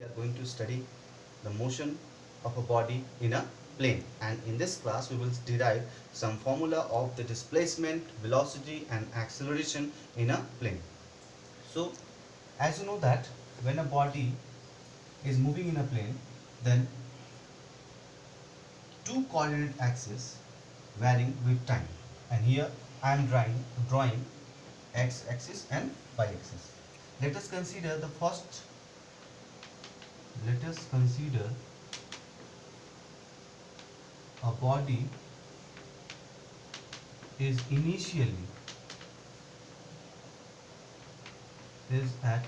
are going to study the motion of a body in a plane, and in this class we will derive some formula of the displacement, velocity and acceleration in a plane. So as you know that when a body is moving in a plane, then two coordinate axes varying with time, and here I am drawing x axis and y axis. Let us consider the first. Let us consider a body is initially is at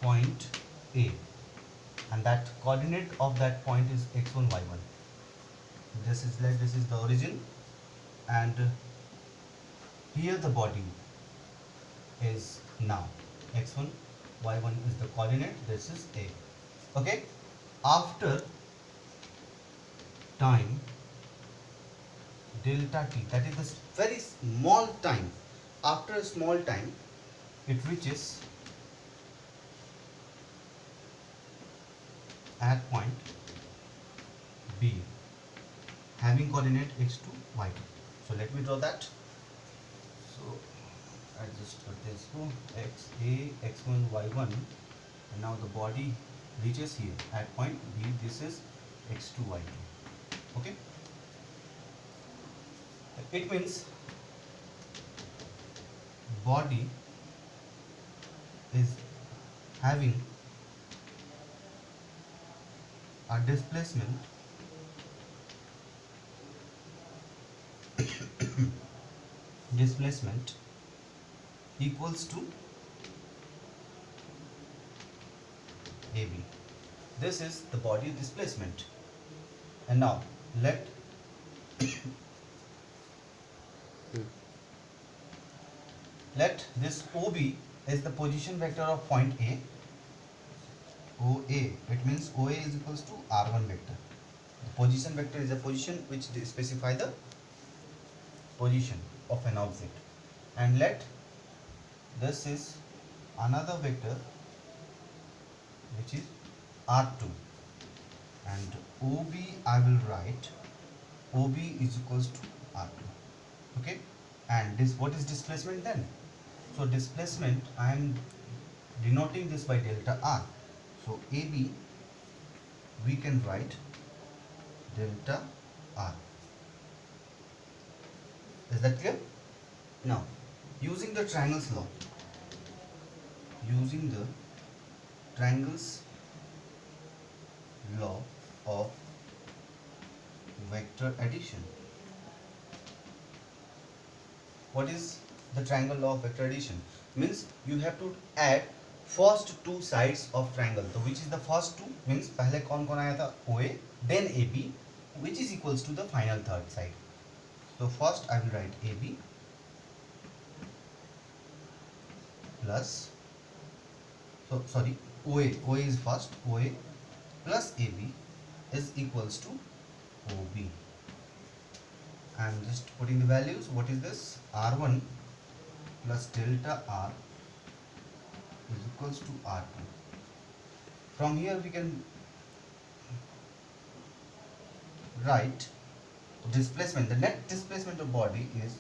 point A, and that coordinate of that point is x1 y1. This is the origin, and here the body is now x1 y1 is the coordinate, this is A. Okay, after time delta t, that is the very small time, after a small time it reaches at point B having coordinate x2 y2. So let me draw that. So I just put this x a x1 y1, and now the body reaches here at point B. This is x2 y2. Okay, it means body is having a displacement displacement equals to AB. This is the body displacement. And now let let this OB is the position vector of point A. OA, it means OA is equals to R1 vector. The position vector is a position which specify the position of an object, and let this is another vector which is R2, and OB I will write OB is equals to R2. Okay, and this, what is displacement then? So displacement I am denoting this by delta R. So AB we can write delta R. Is that clear? Now using the triangles law, using the triangles law of vector addition. What is the triangle law of vector addition? Means you have to add first two sides of triangle. So which is the first two? Means पहले कौन कौन आया था? OA, then AB, which is equals to the final third side. So first I will write AB plus, so sorry, OA is first, OA plus AB is equals to OB. I am just putting the values. What is this? R1 plus delta R is equals to R2. From here we can write displacement. The net displacement of body is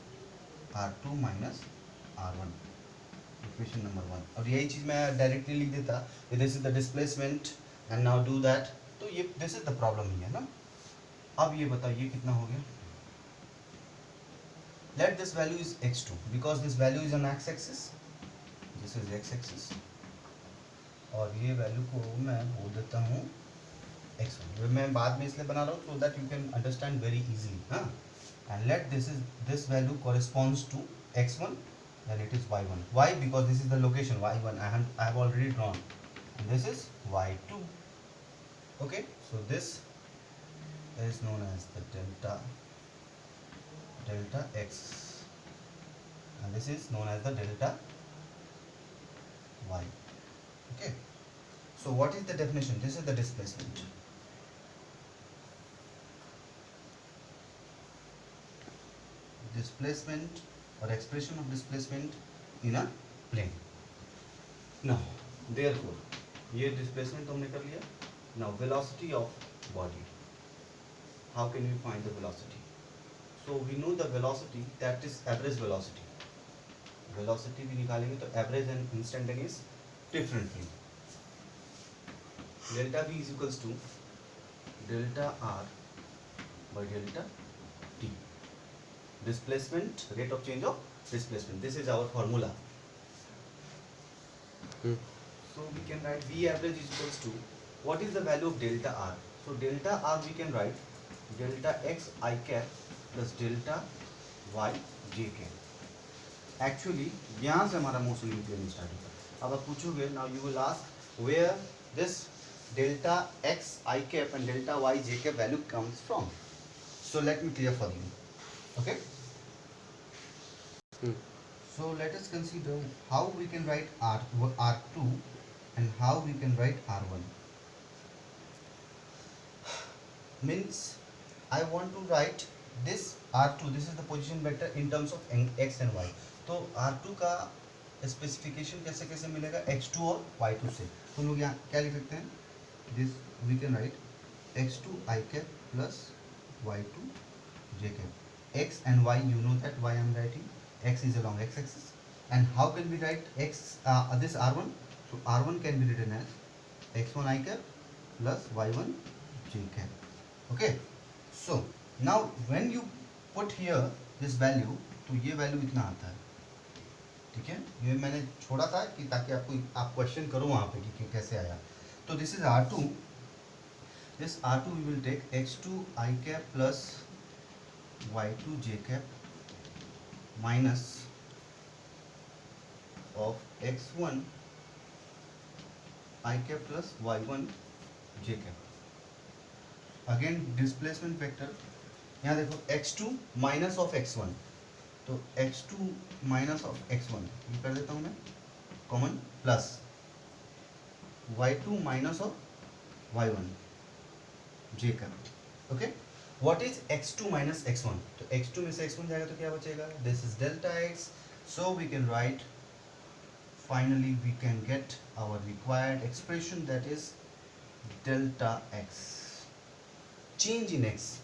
R2 minus R1. Equation number 1. और यही चीज मैं directly लिख देता, this is the displacement and now do that. तो ये this is the problem ही है ना. अब ये बताओ ये कितना हो गया? Let this value is x2 because this value is on x-axis. This is x-axis. और ये वैल्यू को मैं बोल देता हूँ x1. मैं बाद में इसलिए बना रहा हूँ so that you can understand very easily. हाँ. And let this value corresponds to x1. Then it is y1. Why? Because this is the location y1. I have already drawn. And this is y2. Okay. So this is known as the delta x, and this is known as the delta y. Okay. So what is the definition? This is the displacement. Displacement or expression of displacement in a plane. Now, therefore, ये displacement तो हमने कर लिया. Now velocity of body. How can we find the velocity? So we know the velocity, that is average velocity. Velocity भी निकालेंगे तो average and instantaneous differently. Delta V is equals to delta R by delta T. Displacement, rate of change of displacement. This is our formula. So we can write V average is equals to, what is the value of delta R? So delta R we can write delta X I cap plus delta Y J cap. Actually यहाँ से हमारा motion equation start होगा. अब आप पूछोगे, now you will ask where this delta X I cap and delta Y J cap value comes from. So let me clear for you. Okay. So let us consider how we can write R2 and how we can write R1. Means I want to write this R2, this is the position vector in terms of X and Y. तो R2 का specification कैसे कैसे मिलेगा, X2 और Y2 से. तो लोग यहाँ क्या लिख सकते हैं, this we can write X2 I cap plus Y2 J cap. X and Y, you know that why I am writing. X is along X axis. And how can we write this R1? So R1 can be written as X1 I cap plus Y1 J cap. Okay. So now when you put here this value, तो ये value इतना आता है. ठीक है, ये मैंने छोड़ा था कि ताकि आप क्वेश्चन करो वहाँ पे कि कैसे आया. तो this is R2. This R2 we will take X2 I cap plus Y2 J cap minus of X1 I cap plus Y1 J cap. Again displacement vector, यहाँ देखो X2 minus of X1, तो X2 minus of X1 ये कर देता हूँ मैं common, plus Y2 minus of Y1 J cap. Okay, what is X2 minus X1? तो X2 में से X1 जाएगा तो क्या बचेगा, this is delta X. So we can write, finally we can get our required expression, that is delta X, change in X,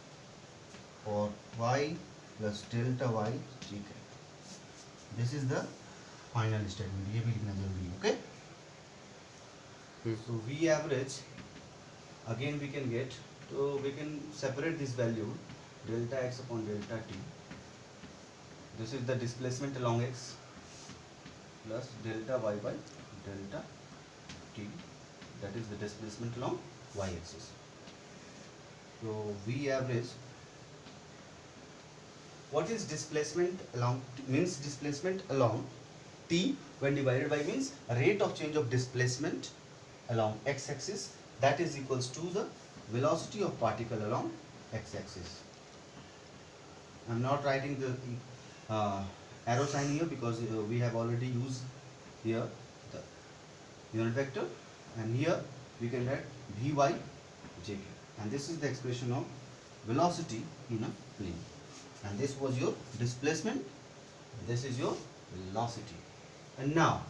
or Y plus delta Y J cap. This is the final statement. ये भी लिखना जरूरी है. Okay. So V average, again we can get, so we can separate this value delta X upon delta T. This is the displacement along X plus delta Y by delta T, that is the displacement along Y axis. So V average, what is displacement along, means displacement along T when divided by means rate of change of displacement along X axis, that is equals to the velocity of particle along X axis. I am not writing the arrow sign here because we have already used here the unit vector, and here we can write Vy J, and this is the expression of velocity in a plane. And this was your displacement, this is your velocity. And now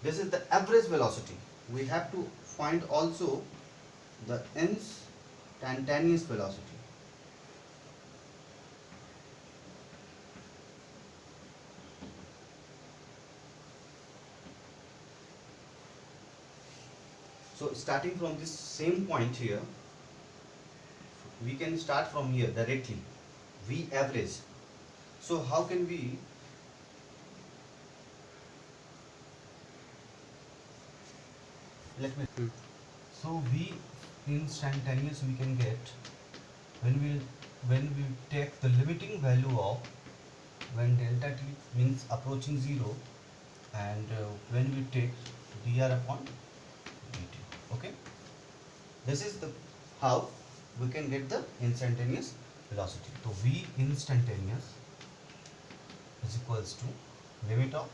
this is the average velocity. We have to find also the instantaneous velocity. So starting from this same point here, we can start from here directly, V average. So how can we so V instantaneous we can get when we take the limiting value of when delta T means approaching 0, and when we take dr upon dt. Okay, this is the how we can get the instantaneous velocity. So V instantaneous is equals to limit of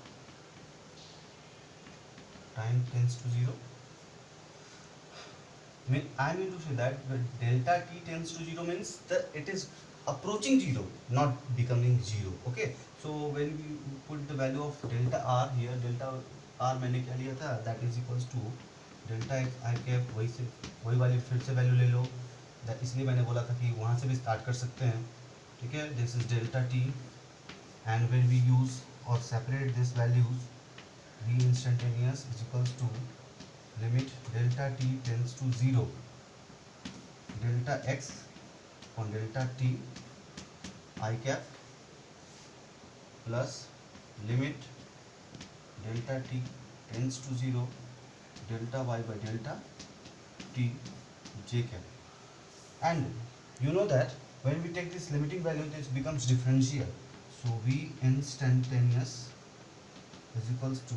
time tends to 0. I mean to say that when delta T tends to 0 means it is approaching 0, not becoming 0. Okay, so when we put the value of delta R here, delta R मैंने क्या लिया था, that is equals to delta x I cap वही वाली फिर से value ले लो, इसलिए मैंने बोला था कि वहाँ से भी स्टार्ट कर सकते हैं, ठीक है। This is delta T and when we use or separate this values, v instantaneous is equals to limit delta t tends to 0 delta x on delta t I cap plus limit delta t tends to 0 delta y by delta t j cap. And you know that when we take this limiting value, this becomes differential. So v instantaneous is equals to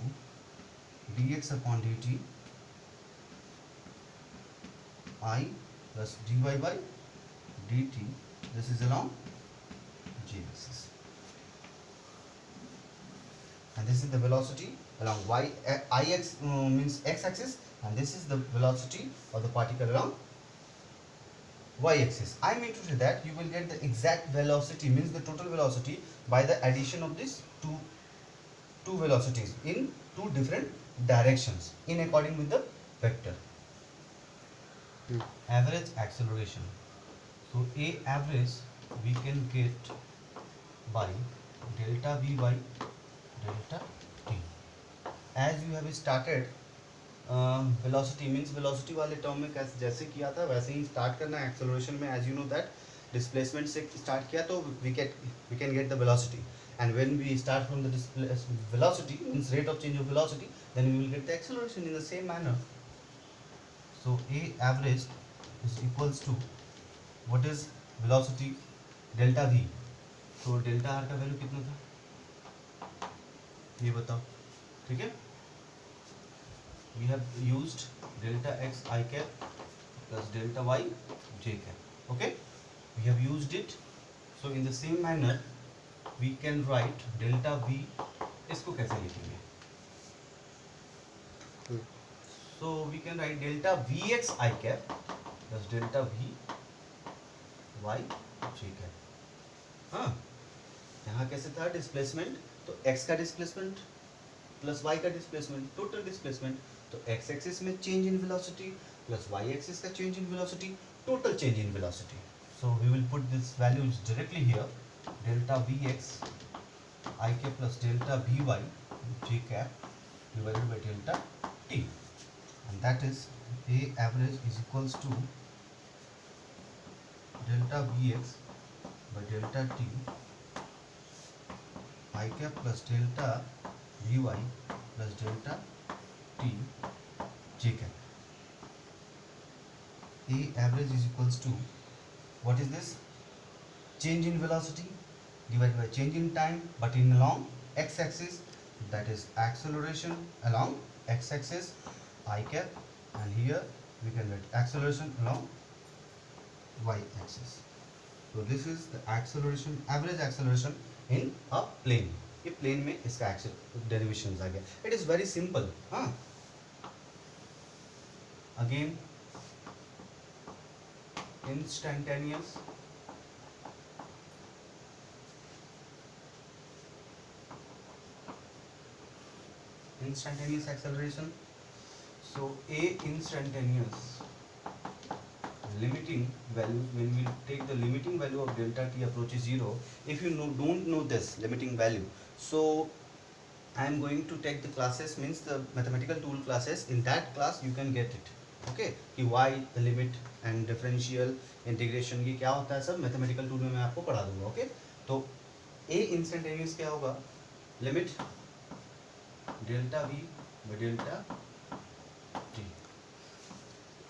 dx upon dt I plus dy by dt. This is along j axis, and this is the velocity along ix means x axis, and this is the velocity of the particle along y axis. I mean to say that you will get the exact velocity, means the total velocity, by the addition of these two velocities in two different directions in according with the vector. Average acceleration. So a average we can get by delta v by delta t. As you have started velocity, means velocity वाले term में जैसे किया था वैसे ही start करना है acceleration में. as you know that displacement से स्टार्ट किया तो we can get the velocity, and when we start from the velocity means rate of change of velocity, then we will get the acceleration in the same manner. So a average is equals to what is velocity delta v. तो delta R का value कितना था ये बताओ, ठीक है. We have used delta x I cap plus delta y j cap. Okay, we have used it. So in the same manner we can write delta v. इसको कैसे लिखेंगे? So we can write delta vx I cap plus delta v y j cap. हाँ, यहाँ कैसे था displacement, तो x का displacement plus y का डिस्प्लेसमेंट, टोटल डिस्प्लेसमेंट, तो x एक्सिस में change in velocity plus y axis का change in velocity, total change in velocity. So we will put this values directly here, delta vx I cap plus delta vy j cap divided by delta t, and that is a average is equals to delta vx by delta t I cap plus delta vy plus delta t j cap. A average is equals to what is this? Change in velocity divided by change in time, but in along x axis, that is acceleration along x axis I cap, and here we can write acceleration along y axis. So this is the acceleration, average acceleration in a plane. ये plane में इसका derivation आ गया. It is very simple. हाँ, again instantaneous acceleration. So a instantaneous limiting value, when we take the limiting value of delta t approaches 0, if you don't know this limiting value, so I am going to take the classes, means the mathematical tool classes. In that class you can get it. Okay, कि y the limit and differential integration की क्या होता है सब mathematical tool में मैं आपको पढ़ा दूंगा. ओके, तो a instantaneous क्या होगा, limit delta v by delta t.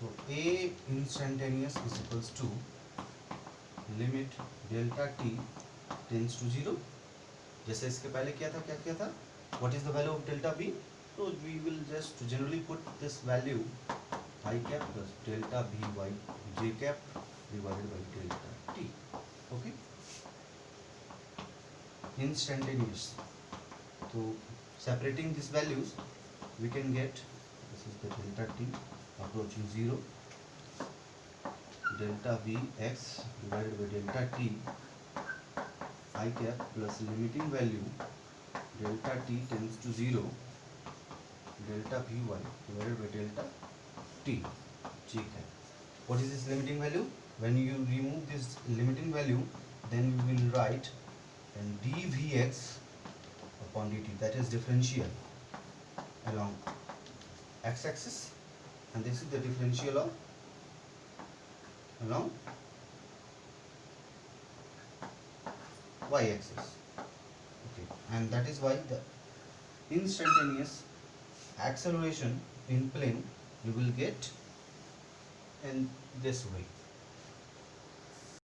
तो a instantaneous is equals to limit delta t tends to 0. जैसे इसके पहले क्या किया था, what is the value of delta v? So we will just generally put this value I cap plus delta vy j cap divided by delta t. Okay, instantaneous. So separating these values we can get, this is the delta t approaching 0, delta vx divided by delta t I cap plus limiting value delta t tends to 0, delta vy divided by delta t. ठीक है. What is this limiting value? When you remove this limiting value, then we will write then dvx upon dt, that is differential along x-axis, and this is the differential of along y-axis. Okay, and that is why the instantaneous acceleration in plane you will get in this way.